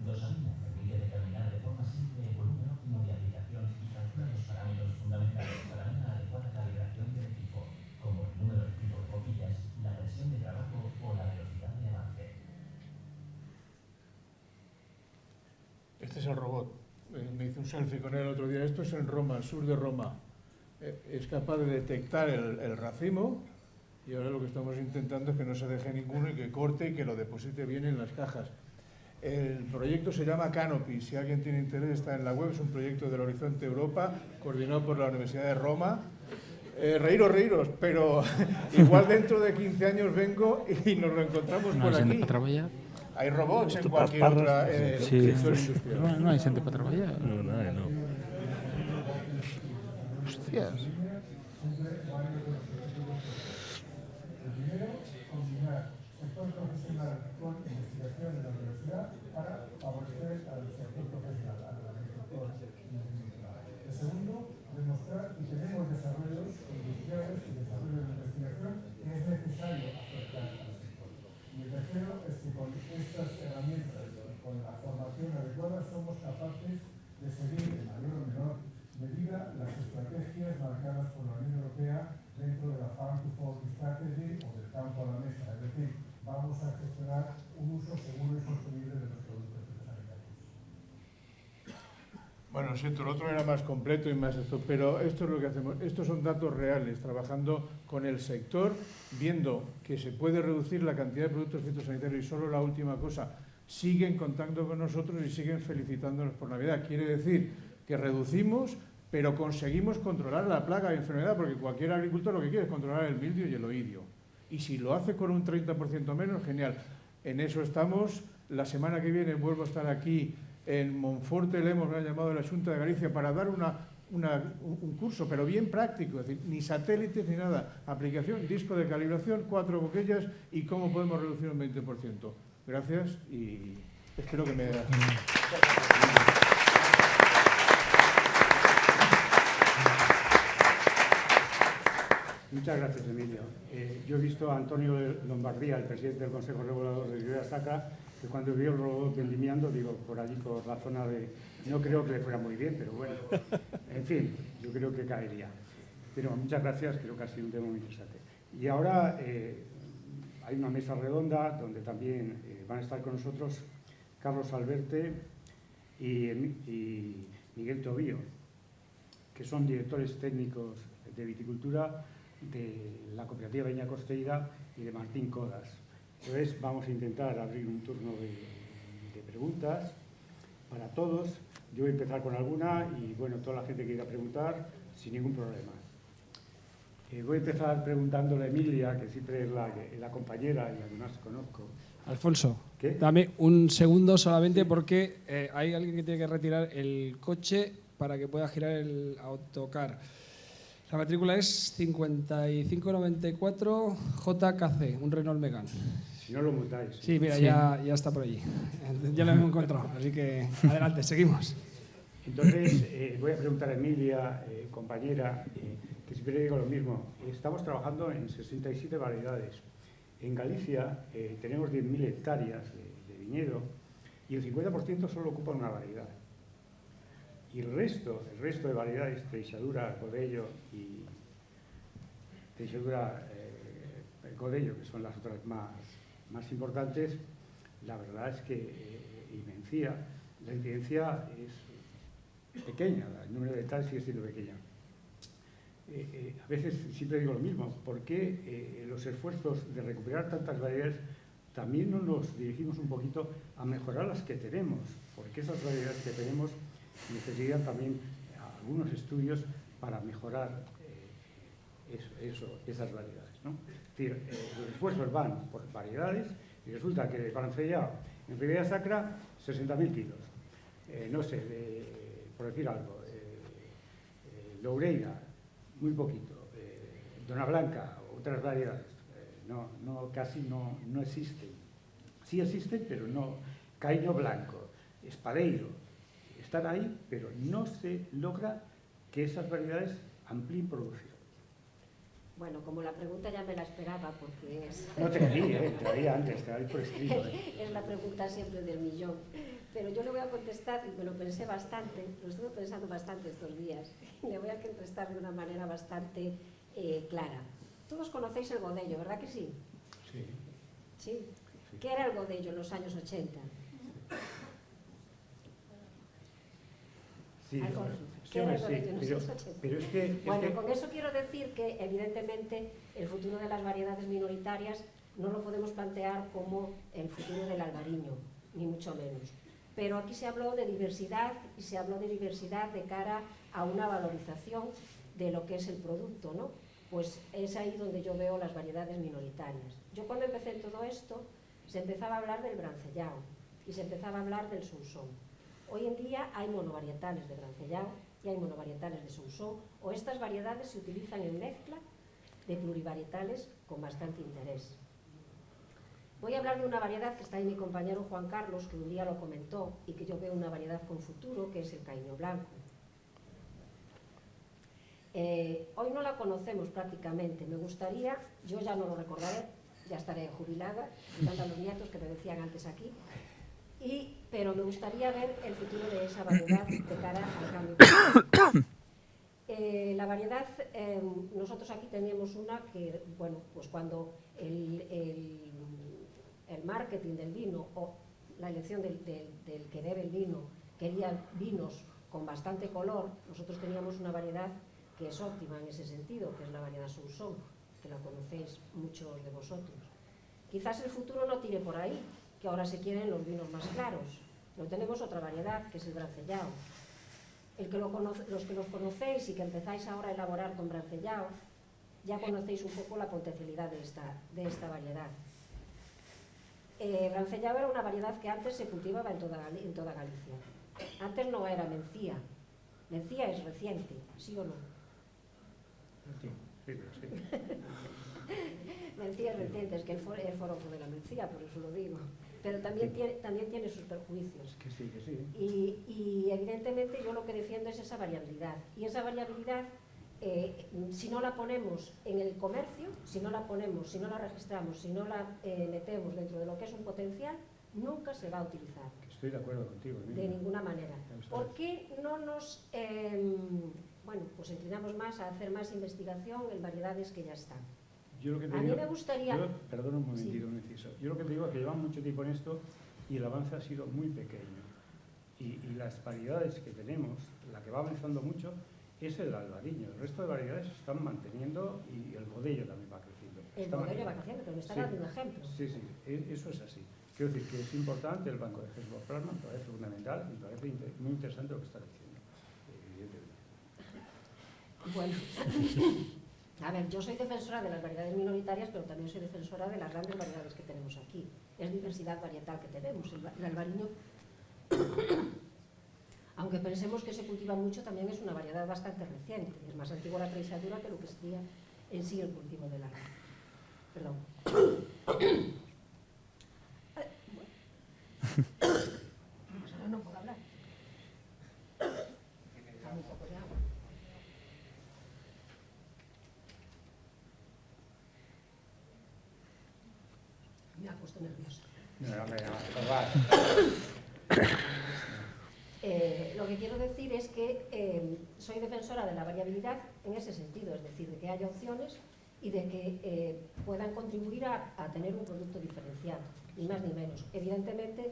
Dosavinia permite determinar de forma simple el volumen óptimo de aplicación y calcula los parámetros fundamentales para una adecuada calibración del equipo, como el número de tipo de boquillas, la presión de trabajo o la velocidad de avance. Este es el robot. Me hice un selfie con él el otro día. Esto es en Roma, al sur de Roma. Es capaz de detectar el racimo y ahora lo que estamos intentando es que no se deje ninguno y que corte y que lo deposite bien en las cajas. El proyecto se llama Canopy. Si alguien tiene interés está en la web. Es un proyecto del Horizonte Europa coordinado por la Universidad de Roma. Reíros, pero igual dentro de 15 años vengo y nos lo encontramos por aquí. Hay robots en cualquier otra sector industrial. No hay gente para trabajar. No, nada, no. Hostias. El primero, combinar sector profesional con investigación en la universidad para favorecer al sector profesional, al agricultor. El segundo, demostrar que tenemos desarrollos industriales y desarrollos de investigación que es necesario acercar al sector. Y el tercero, somos capaces de seguir en mayor o menor medida las estrategias marcadas por la Unión Europea dentro de la Farm to Fork Strategy o del campo a la mesa. Es decir, vamos a gestionar un uso seguro y sostenible de los productos fitosanitarios. Bueno, siento, el otro era más completo y más esto, pero esto es lo que hacemos. Estos son datos reales, trabajando con el sector, viendo que se puede reducir la cantidad de productos fitosanitarios y solo la última cosa, siguen contando con nosotros y siguen felicitándonos por Navidad. Quiere decir que reducimos, pero conseguimos controlar la plaga de enfermedad, porque cualquier agricultor lo que quiere es controlar el mildio y el oidio. Y si lo hace con un 30% menos, genial. En eso estamos. La semana que viene vuelvo a estar aquí en Monforte, le hemos llamado a la Xunta de Galicia para dar un curso, pero bien práctico, es decir, ni satélites ni nada. Aplicación, disco de calibración, 4 boquillas y cómo podemos reducir un 20%. Gracias y espero que me... Muchas gracias, Emilio. Yo he visto a Antonio Lombardía, el presidente del Consejo Regulador de Ribera Sacra, que cuando vio el robot vendimiando, digo, por allí, por la zona de... No creo que le fuera muy bien, pero bueno, en fin, yo creo que caería. Pero muchas gracias, creo que ha sido un tema muy interesante. Y ahora hay una mesa redonda donde también van a estar con nosotros Carlos Alberte y Miguel Tobío, que son directores técnicos de viticultura de la cooperativa Viña Costeira y de Martín Codas. Entonces vamos a intentar abrir un turno de preguntas para todos. Yo voy a empezar con alguna y bueno, toda la gente que quiera preguntar, sin ningún problema. Voy a empezar preguntándole a Emilia, que siempre es la compañera y además conozco. Alfonso, ¿Qué? dame un segundo solamente porque hay alguien que tiene que retirar el coche para que pueda girar el autocar. La matrícula es 5594 JKC, un Renault Megane. Si no lo mutáis. Sí, mira, sí. Ya está por allí. Ya lo hemos encontrado, así que adelante, seguimos. Entonces, voy a preguntar a Emilia, compañera, que siempre digo lo mismo. Estamos trabajando en 67 variedades. En Galicia tenemos 10.000 hectáreas de viñedo y el 50% solo ocupa una variedad. Y el resto de variedades, Treixadura, Godello y Treixadura, Godello, que son las otras más importantes, la verdad es que la incidencia es pequeña, el número de hectáreas sigue siendo pequeña. A veces siempre digo lo mismo, ¿por qué los esfuerzos de recuperar tantas variedades también no nos dirigimos un poquito a mejorar las que tenemos? Porque esas variedades que tenemos necesitan también algunos estudios para mejorar esas variedades, ¿no? Es decir, los esfuerzos van por variedades y resulta que de Barancellao en Ribera Sacra 60.000 kilos. No sé, por decir algo, Loureira, muy poquito. Dona Blanca, otras variedades, casi no existen. Sí existen, pero no. Caíño Blanco, Espadeiro, están ahí, pero no se logra que esas variedades amplíen producción. Bueno, como la pregunta ya me la esperaba, porque es... No te di, te la di antes, te la di por escrito. Es la pregunta siempre del millón. Pero yo le voy a contestar, y me lo pensé bastante, lo estuve pensando bastante estos días, y le voy a contestar de una manera bastante clara. Todos conocéis el Godello, ¿verdad que sí? Sí. ¿Sí? ¿Qué era el Godello en los años 80? Sí, Alfonso, sí, ¿qué era el Godello en los años 80? pero es que... Bueno, con eso quiero decir que evidentemente el futuro de las variedades minoritarias no lo podemos plantear como el futuro del albariño, ni mucho menos. Pero aquí se habló de diversidad y se habló de diversidad de cara a una valorización de lo que es el producto, ¿no? Pues es ahí donde yo veo las variedades minoritarias. Yo cuando empecé en todo esto, se empezaba a hablar del Brancellao y se empezaba a hablar del Sousón. Hoy en día hay monovarietales de Brancellao y hay monovarietales de Sousón, o estas variedades se utilizan en mezcla de plurivarietales con bastante interés. Voy a hablar de una variedad que está ahí mi compañero Juan Carlos, que un día lo comentó, y que yo veo una variedad con futuro, que es el Caíño Blanco. Hoy no la conocemos prácticamente, me gustaría, yo ya no lo recordaré, ya estaré jubilada, mirando a los nietos que me decían antes aquí, Pero me gustaría ver el futuro de esa variedad de cara al cambio climático. La variedad, nosotros aquí teníamos una que, bueno, pues cuando el marketing del vino o la elección del que bebe el vino quería vinos con bastante color, nosotros teníamos una variedad que es óptima en ese sentido, que es la variedad Sousson, que la conocéis muchos de vosotros. Quizás el futuro no tire por ahí, que ahora se quieren los vinos más claros. Pero tenemos otra variedad, que es el Brancellao. Los que los conocéis y que empezáis ahora a elaborar con Brancellao, ya conocéis un poco la potencialidad de esta variedad. Brancellao era una variedad que antes se cultivaba en toda Galicia. Antes no era Mencía. Mencía es reciente, ¿sí o no? Sí. Mencía es reciente, es que el forofo de la Mencía, por eso lo digo. Pero también tiene sus perjuicios. Que sí. Y evidentemente yo lo que defiendo es esa variabilidad. Y esa variabilidad, si no la ponemos en el comercio, si no la registramos, si no la metemos dentro de lo que es un potencial, nunca se va a utilizar. Estoy de acuerdo contigo. De ninguna manera. ¿Por qué no nos pues inclinamos más a hacer más investigación en variedades que ya están? A mí me gustaría... Perdona un momentito, un inciso. Yo lo que te digo es que llevamos mucho tiempo en esto y el avance ha sido muy pequeño. Y las variedades que tenemos, la que va avanzando mucho, es el albariño. El resto de variedades se están manteniendo y el bodello también va creciendo. El bodello va creciendo, pero me está dando un ejemplo. Sí, eso es así. Quiero decir que es importante el banco de Hesbosplasma, me parece fundamental y me parece muy interesante lo que está diciendo. Evidentemente. Bueno, a ver, yo soy defensora de las variedades minoritarias, pero también soy defensora de las grandes variedades que tenemos aquí. Es diversidad varietal que tenemos. El albariño, aunque pensemos que se cultiva mucho, también es una variedad bastante reciente. Es más antigua la traisadura que lo que sería en sí el cultivo del árbol. Perdón. Ahora no puedo hablar. Dame un poco de agua. Me ha puesto nerviosa. Lo que quiero decir es que soy defensora de la variabilidad en ese sentido, es decir, de que haya opciones y de que puedan contribuir a tener un producto diferenciado, ni más ni menos. Evidentemente,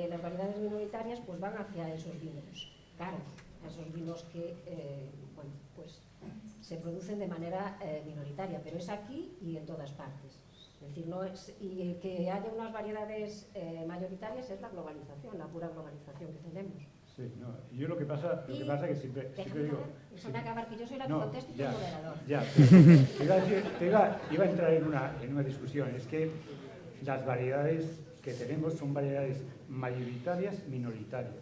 las variedades minoritarias pues van hacia esos vinos caros, esos vinos que pues se producen de manera minoritaria, pero es aquí y en todas partes. Es decir, no es, y el que haya unas variedades mayoritarias es la globalización, la pura globalización que tenemos. Sí, no, yo lo que pasa es que siempre digo... Déjame acabar, que yo soy la que contesto y soy moderador. Ya, iba a entrar en una discusión, es que las variedades que tenemos son variedades mayoritarias, minoritarias.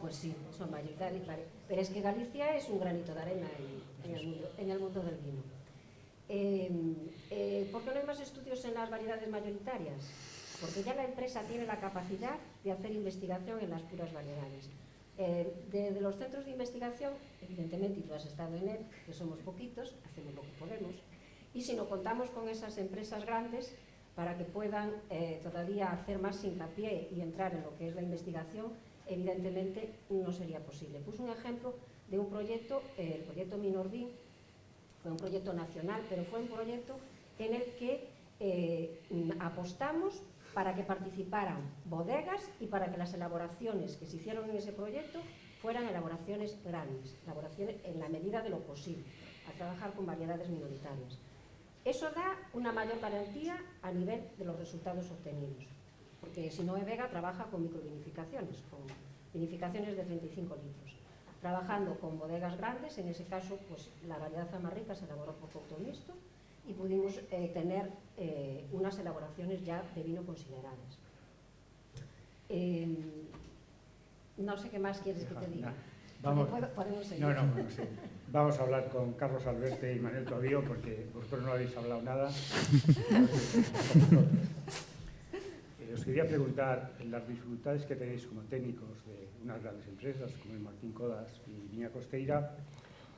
Pues sí, son mayoritarias, pero es que Galicia es un granito de arena en el mundo del vino. ¿Por qué no hay más estudios en las variedades mayoritarias? Porque ya la empresa tiene la capacidad de hacer investigación en las puras variedades. Desde los centros de investigación, evidentemente, y tú has estado en él, que somos poquitos, hacemos lo que podemos, y si no contamos con esas empresas grandes para que puedan todavía hacer más hincapié y entrar en lo que es la investigación, evidentemente no sería posible. Puse un ejemplo de un proyecto, el proyecto Minordin. Fue un proyecto nacional, pero fue un proyecto en el que apostamos para que participaran bodegas y para que las elaboraciones que se hicieron en ese proyecto fueran elaboraciones grandes, elaboraciones en la medida de lo posible, a trabajar con variedades minoritarias. Eso da una mayor garantía a nivel de los resultados obtenidos, porque si no, Vega trabaja con microvinificaciones, con vinificaciones de 35 litros. Trabajando con bodegas grandes, en ese caso pues la variedad Zamarrica se elaboró por cóctel mixto y pudimos tener unas elaboraciones ya de vino consideradas. No sé qué más quieres que te diga. Podemos seguir. Bueno, sí. Vamos a hablar con Carlos Alberte y Manuel Tobío porque vosotros no habéis hablado nada. Os quería preguntar las dificultades que tenéis como técnicos de unas grandes empresas como el Martín Codas y Viña Costeira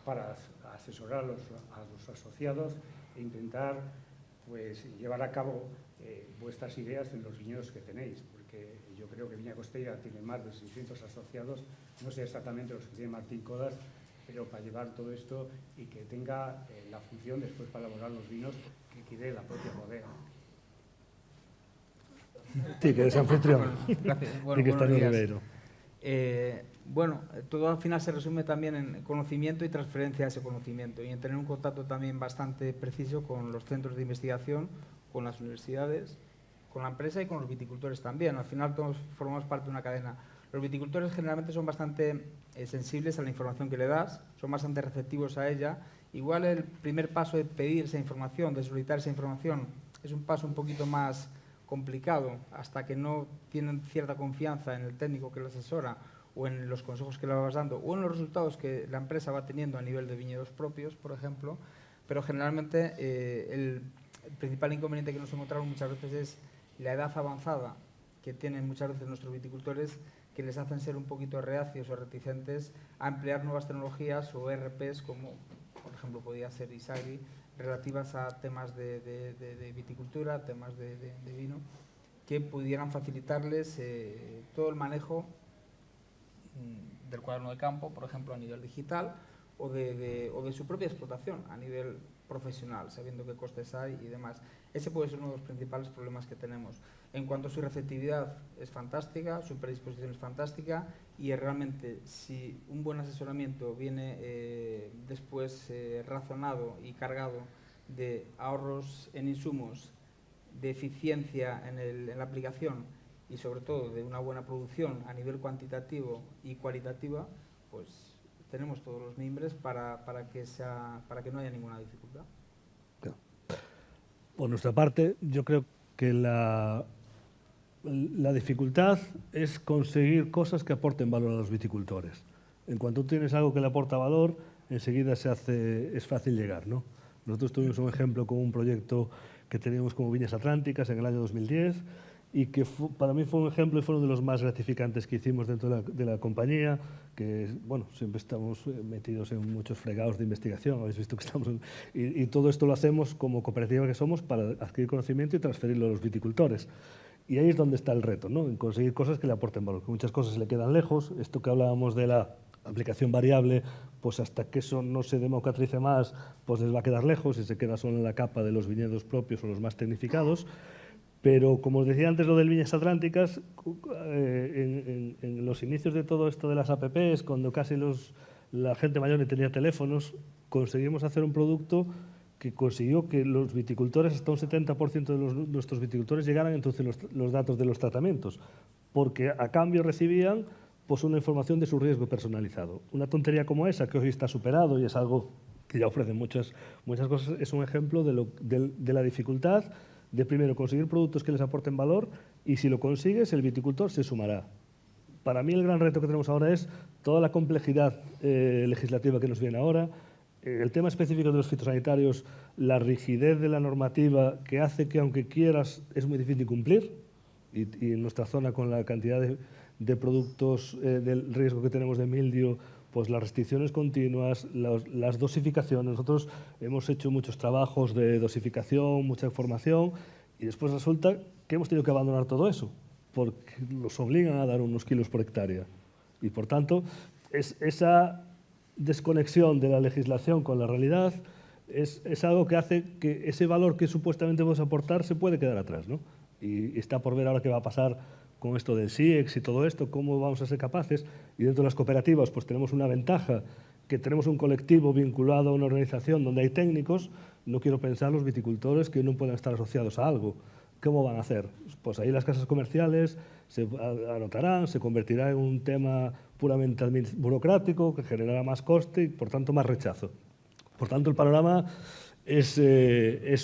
para asesorar a los asociados e intentar pues, llevar a cabo vuestras ideas en los viñedos que tenéis, porque que yo creo que Viña Costeira tiene más de 600 asociados, no sé exactamente los que tiene Martín Codas, pero para llevar todo esto y que tenga la función después para elaborar los vinos que quiere la propia bodega. Sí, que es anfitrión. Gracias. Bueno, buenos días. Bueno, todo al final se resume también en conocimiento y transferencia de ese conocimiento y en tener un contacto también bastante preciso con los centros de investigación, con las universidades, con la empresa y con los viticultores también. Al final todos formamos parte de una cadena. Los viticultores generalmente son bastante sensibles a la información que le das, son bastante receptivos a ella. Igual el primer paso de pedir esa información, de solicitar esa información, es un paso un poquito más complicado hasta que no tienen cierta confianza en el técnico que lo asesora o en los consejos que le vas dando o en los resultados que la empresa va teniendo a nivel de viñedos propios, por ejemplo. Pero generalmente el principal inconveniente que nos encontramos muchas veces es la edad avanzada que tienen muchas veces nuestros viticultores, que les hacen ser un poquito reacios o reticentes a emplear nuevas tecnologías o ERPs como, por ejemplo, podía ser Isagri, relativas a temas de viticultura, temas de vino, que pudieran facilitarles todo el manejo del cuaderno de campo, por ejemplo, a nivel digital, o de su propia explotación a nivel profesional, sabiendo qué costes hay y demás. Ese puede ser uno de los principales problemas que tenemos. En cuanto a su receptividad, es fantástica, su predisposición es fantástica y realmente si un buen asesoramiento viene después razonado y cargado de ahorros en insumos, de eficiencia en la aplicación y sobre todo de una buena producción a nivel cuantitativo y cualitativa, pues tenemos todos los mimbres para que no haya ninguna dificultad. Por nuestra parte, yo creo que la dificultad es conseguir cosas que aporten valor a los viticultores. En cuanto tú tienes algo que le aporta valor, enseguida es fácil llegar, ¿no? Nosotros tuvimos un ejemplo con un proyecto que teníamos como Viñas Atlánticas en el año 2010 y que para mí fue un ejemplo y fue uno de los más gratificantes que hicimos dentro de la compañía, que bueno, siempre estamos metidos en muchos fregados de investigación, habéis visto que estamos y todo esto lo hacemos como cooperativa que somos para adquirir conocimiento y transferirlo a los viticultores. Y ahí es donde está el reto, ¿no? En conseguir cosas que le aporten valor, que muchas cosas se le quedan lejos. Esto que hablábamos de la aplicación variable, pues hasta que eso no se democratice más, pues les va a quedar lejos y se queda solo en la capa de los viñedos propios o los más tecnificados. Pero, como os decía antes, lo del Viñas Atlánticas, en los inicios de todo esto de las APPs, cuando casi la gente mayor ni tenía teléfonos, conseguimos hacer un producto que consiguió que los viticultores, hasta un 70% de nuestros viticultores llegaran entonces los datos de los tratamientos, porque a cambio recibían pues una información de su riesgo personalizado. Una tontería como esa, que hoy está superado y es algo que ya ofrecen muchas cosas, es un ejemplo de la dificultad de primero conseguir productos que les aporten valor y si lo consigues el viticultor se sumará. Para mí el gran reto que tenemos ahora es toda la complejidad legislativa que nos viene ahora, el tema específico de los fitosanitarios, la rigidez de la normativa que hace que aunque quieras es muy difícil cumplir y en nuestra zona con la cantidad de productos del riesgo que tenemos de mildio, pues las restricciones continuas, las dosificaciones. Nosotros hemos hecho muchos trabajos de dosificación, mucha formación y después resulta que hemos tenido que abandonar todo eso porque nos obligan a dar unos kilos por hectárea y por tanto esa desconexión de la legislación con la realidad es algo que hace que ese valor que supuestamente vamos a aportar se puede quedar atrás, ¿no? Y está por ver ahora qué va a pasar con esto del SIEX y todo esto, cómo vamos a ser capaces. Y dentro de las cooperativas pues tenemos una ventaja, que tenemos un colectivo vinculado a una organización donde hay técnicos. No quiero pensar los viticultores que no puedan estar asociados a algo. ¿Cómo van a hacer? Pues ahí las casas comerciales se anotarán, se convertirá en un tema puramente burocrático que generará más coste y por tanto más rechazo. Por tanto el panorama es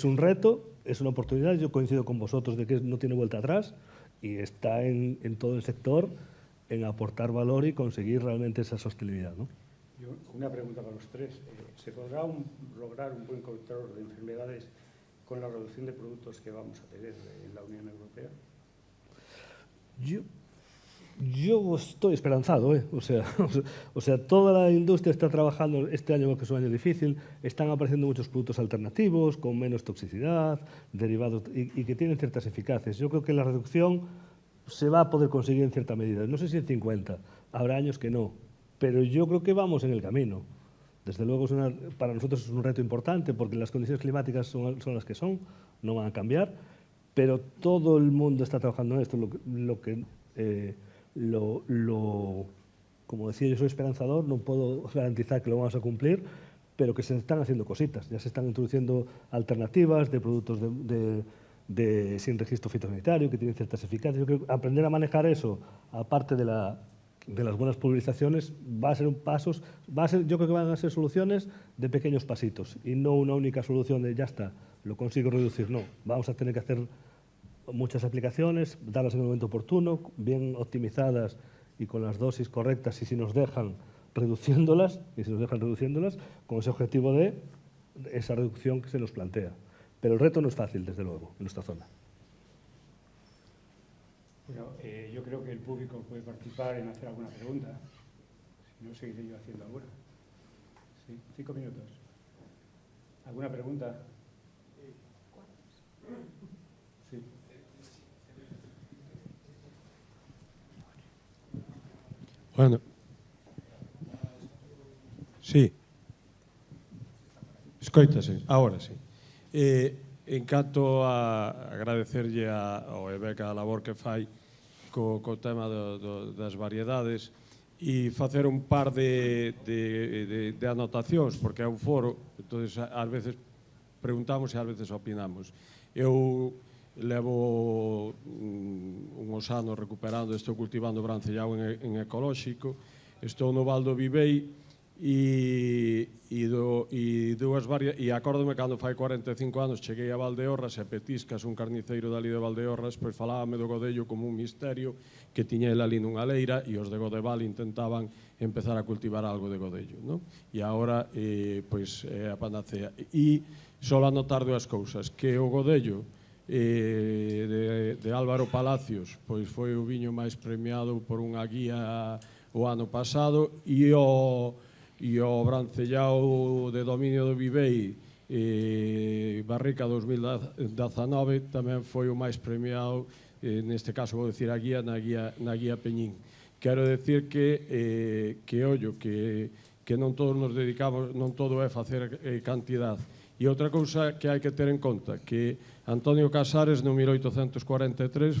un reto, es una oportunidad. Yo coincido con vosotros de que no tiene vuelta atrás y está en todo el sector en aportar valor y conseguir realmente esa sostenibilidad, ¿no? Yo, una pregunta para los tres. ¿Se podrá lograr un buen control de enfermedades con la reducción de productos que vamos a tener en la Unión Europea? Yo estoy esperanzado, ¿eh? O sea, toda la industria está trabajando este año, que es un año difícil, están apareciendo muchos productos alternativos con menos toxicidad, derivados y que tienen ciertas eficacias. Yo creo que la reducción se va a poder conseguir en cierta medida. No sé si en 50, habrá años que no, pero yo creo que vamos en el camino. Desde luego, para nosotros es un reto importante porque las condiciones climáticas son las que son, no van a cambiar, pero todo el mundo está trabajando en esto. Como decía, yo soy esperanzador, no puedo garantizar que lo vamos a cumplir, pero que se están haciendo cositas. Ya se están introduciendo alternativas de productos sin registro fitosanitario, que tienen ciertas eficacias. Yo creo que aprender a manejar eso, aparte de las buenas pulverizaciones, yo creo que van a ser soluciones de pequeños pasitos y no una única solución de ya está, lo consigo reducir. No, vamos a tener que hacer muchas aplicaciones, darlas en el momento oportuno, bien optimizadas y con las dosis correctas, y si nos dejan reduciéndolas, con ese objetivo de esa reducción que se nos plantea. Pero el reto no es fácil, desde luego, en nuestra zona. Bueno, yo creo que el público puede participar en hacer alguna pregunta. Si no, seguiré yo haciendo alguna. Sí, 5 minutos. ¿Alguna pregunta? Sí. Bueno. Sí. Escoítase, ahora sí. En canto a agradecerlle ao EBEC a labor que fai co tema das variedades e facer un par de anotacións, porque é un foro, entón ás veces preguntamos e ás veces opinamos. Eu levo uns anos recuperando, estou cultivando brancellao en ecolóxico, estou no Val do Vivei e acórdome cando fai 45 anos cheguei a Valdeorras e petiscas un carniceiro dali de Valdeorras, pois falábame do godello como un misterio que tiña el ali nunha leira e os de Godeval intentaban empezar a cultivar algo de godello, non? E agora pois é a panacea. E só anotar dúas cousas, que o godello de Álvaro Palacios pois foi o viño máis premiado por unha guía o ano pasado, e o brancellao de dominio do Vivei Barrica 2019 tamén foi o máis premiado, neste caso vou dicir na guía Peñín. Quero decir que non todos nos dedicamos, non todo é facer cantidad. E outra cousa que hai que ter en conta, que Antonio Casares no 1843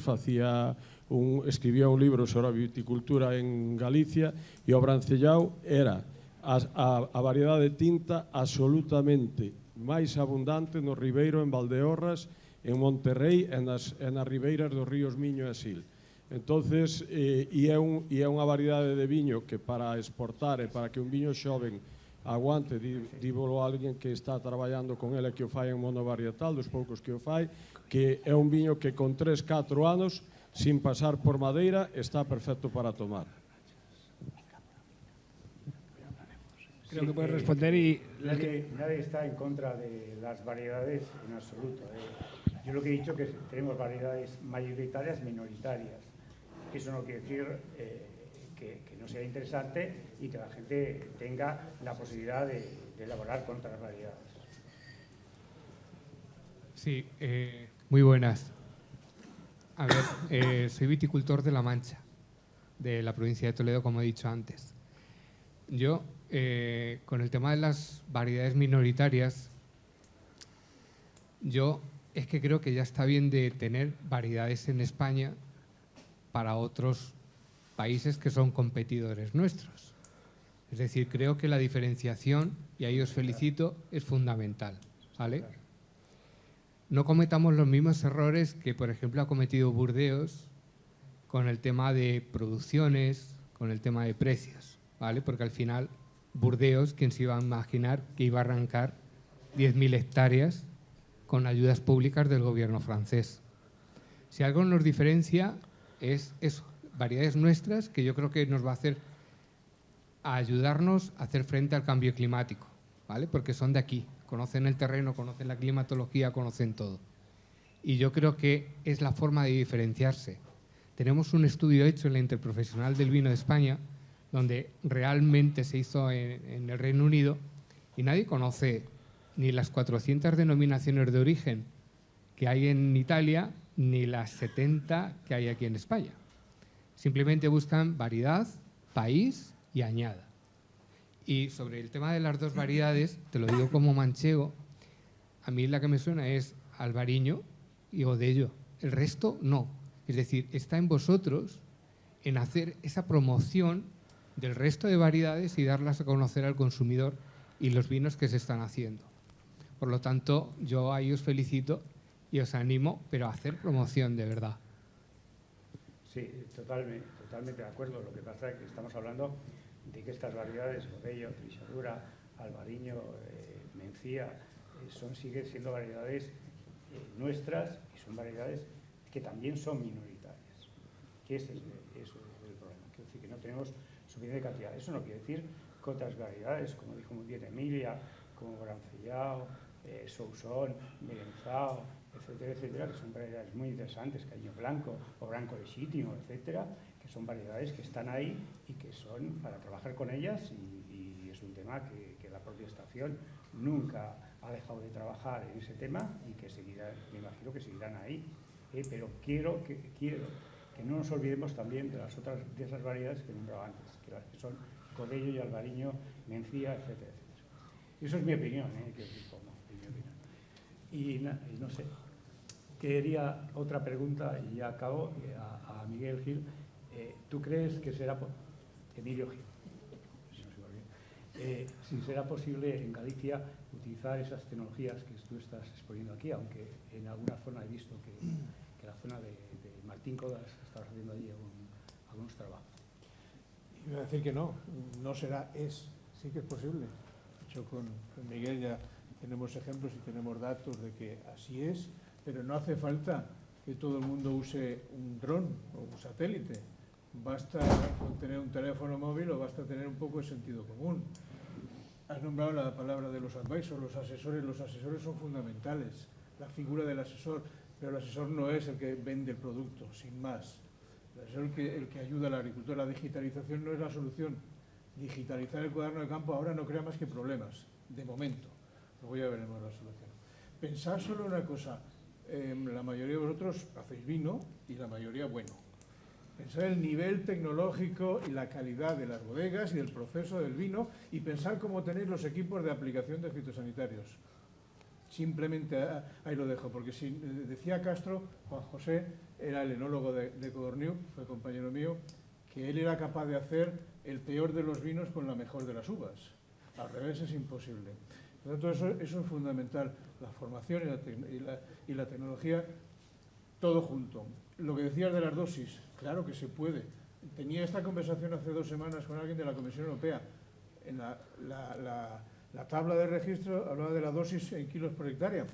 escribía un libro sobre a viticultura en Galicia, e o brancellao era a variedade de tinta absolutamente máis abundante no Ribeiro, en Valdeorras, en Monterrey e nas ribeiras dos ríos Miño e Sil. Entonces, e é unha variedade de viño que para exportar e para que un viño xoven aguante, díbolo a alguén que está traballando con ele que o fai en monovarietal, dos poucos que o fai, que é un viño que con 3-4 anos, sin pasar por madeira, está perfecto para tomar. Creo que puedes responder y... Nadie está en contra de las variedades en absoluto. Yo lo que he dicho es que tenemos variedades mayoritarias, minoritarias. Eso no quiere decir que no sea interesante y que la gente tenga la posibilidad de elaborar con otras variedades. Sí, muy buenas. A ver, soy viticultor de La Mancha, de la provincia de Toledo, como he dicho antes. Yo, con el tema de las variedades minoritarias, es que creo que ya está bien de tener variedades en España para otros países que son competidores nuestros. Es decir, creo que la diferenciación, y ahí os felicito, es fundamental, ¿vale? No cometamos los mismos errores que, por ejemplo, ha cometido Burdeos con el tema de producciones, con el tema de precios, ¿vale? Porque al final Burdeos, ¿quién se iba a imaginar que iba a arrancar 10.000 hectáreas con ayudas públicas del gobierno francés? Si algo nos diferencia es eso, variedades nuestras que yo creo que nos va a hacer a ayudarnos a hacer frente al cambio climático, ¿vale? Porque son de aquí, conocen el terreno, conocen la climatología, conocen todo. Y yo creo que es la forma de diferenciarse. Tenemos un estudio hecho en la Interprofesional del Vino de España, donde realmente se hizo en el Reino Unido, y nadie conoce ni las 400 denominaciones de origen que hay en Italia, ni las 70 que hay aquí en España. Simplemente buscan variedad, país y añada. Y sobre el tema de las dos variedades, te lo digo como manchego, a mí la que me suena es albariño y godello. El resto no. Es decir, está en vosotros en hacer esa promoción del resto de variedades y darlas a conocer al consumidor y los vinos que se están haciendo. Por lo tanto, yo ahí os felicito y os animo, pero a hacer promoción de verdad. Sí, totalmente de acuerdo. Lo que pasa es que estamos hablando de que estas variedades, godello, trinchadura, albariño, mencía, siguen siendo variedades nuestras y son variedades que también son minoritarias. Que ese es el problema. Quiero decir que no tenemos suficiente cantidad. Eso no quiere decir que otras variedades, como dijo muy bien Emilia, como Brancellao, Sousón, Merenzao, etcétera, etcétera, que son variedades muy interesantes, Caño Blanco o Branco Legítimo, etcétera, que son variedades que están ahí y que son para trabajar con ellas y es un tema que la propia estación nunca ha dejado de trabajar en ese tema y que seguirá, me imagino que seguirán ahí. Pero quiero que no nos olvidemos también de esas variedades que he nombrado antes, que son godello y albariño, mencía, etcétera, etcétera. Y eso es mi opinión, que es mi opinión. Y no sé, quería otra pregunta y ya acabo a Miguel Gil. ¿Tú crees que será Emilio Gil? Si será posible en Galicia utilizar esas tecnologías que tú estás exponiendo aquí, aunque en alguna zona he visto que la zona de Martín Codas está haciendo allí algunos trabajos. Iba a decir que no será, sí que es posible. De hecho, con Miguel ya tenemos ejemplos y tenemos datos de que así es, pero no hace falta que todo el mundo use un dron o un satélite. Basta con tener un teléfono móvil o basta tener un poco de sentido común. Has nombrado la palabra de los advisors, los asesores son fundamentales, la figura del asesor, pero el asesor no es el que vende el producto, sin más. El asesor el que ayuda al agricultor. La digitalización no es la solución. Digitalizar el cuaderno de campo ahora no crea más que problemas, de momento. Luego ya veremos la solución. Pensar solo una cosa, la mayoría de vosotros hacéis vino y la mayoría bueno. Pensar el nivel tecnológico y la calidad de las bodegas y del proceso del vino y pensar cómo tenéis los equipos de aplicación de fitosanitarios. Simplemente ahí lo dejo, porque si decía Castro, Juan José era el enólogo de Codorniu, fue compañero mío, que él era capaz de hacer el peor de los vinos con la mejor de las uvas. Al revés es imposible. Por lo tanto, eso es fundamental, la formación y la tecnología, todo junto. Lo que decías de las dosis, claro que se puede. Tenía esta conversación hace 2 semanas con alguien de la Comisión Europea. En la tabla de registro hablaba de la dosis en kilos por hectárea.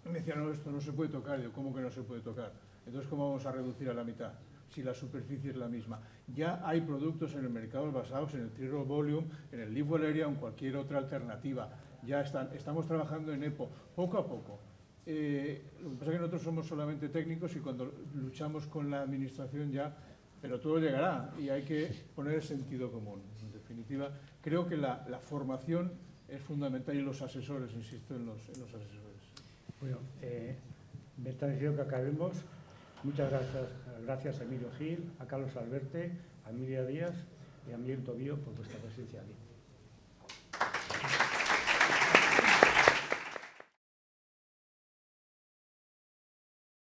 Me decía, no, esto no se puede tocar. Yo, ¿cómo que no se puede tocar? Entonces, ¿cómo vamos a reducir a la mitad si la superficie es la misma? Ya hay productos en el mercado basados en el Trial Volume, en el Live Well Area o en cualquier otra alternativa. Ya estamos trabajando en EPO, poco a poco. Lo que pasa es que nosotros somos solamente técnicos y cuando luchamos con la administración ya, pero todo llegará y hay que poner sentido común. En definitiva, creo que la formación es fundamental y los asesores, insisto en los asesores. Bueno, me está diciendo que acabemos. Muchas gracias a Emilio Gil, a Carlos Alberte, a Emilia Díaz y a Miguel Tobío por vuestra presencia aquí.